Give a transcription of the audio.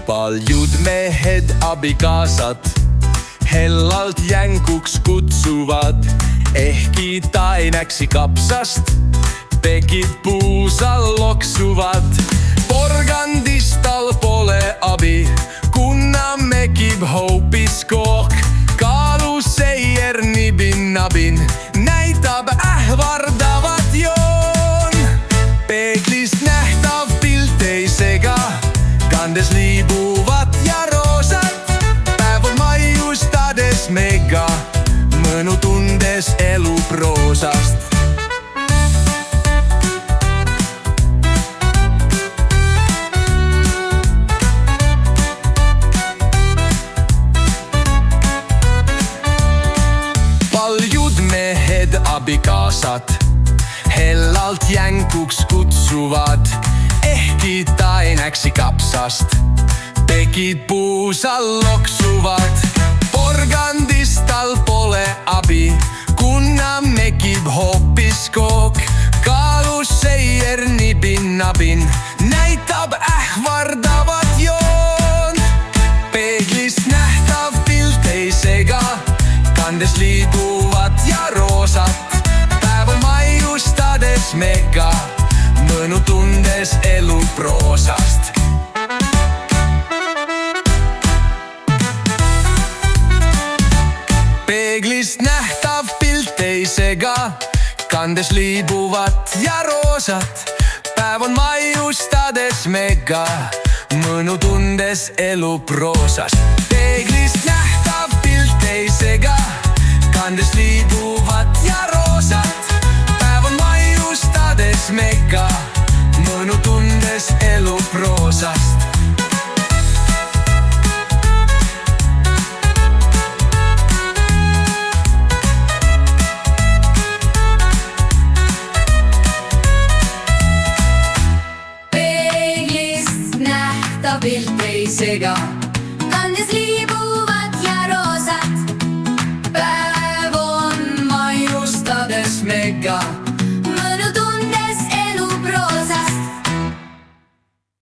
paljud mehed abikaasad hellalt jänkuks kutsuvad, ehkki ta ei näksi kapsast, pekid puusal loksuvad. Porgandist tal pole abi, kunna mekib hoopis kook. Kaaluseier nibin-nabin näitab ähvardavat joon. Peeglist nähtav pilt ei sega, kandes liibuvat ja roosat. Päev on maiustades mega, mõnu tundes eluproosast. Mehed abikaasad hellalt jänkuks kutsuvad, ehkki ta ei näksi kapsast, pekid puusal loksuvad. Porgandist tal pole abi, kunna mekib hoopis kook. Kaaluseier nibin-nabin näitab ähvardavat joon. Peeglist nähtav pilt ei sega, kandes liibuvat ja roosat. Päev on maiustades mega, mõnu tundes eluproosast. Peeglist nähtav pilt ei sega, kandes liibuvat ja roosat. Päev on maiustades mega, mõnu tundes eluproosast. Peeglist nähtav pilt ei sega, kandes liibuvat ja roosat. Päev on maiustades mega, mõnu tundes eluproosast. Peeglist nähtav pilt ei sega, kandes liibuvat ja roosat. Päev on maiustades mega,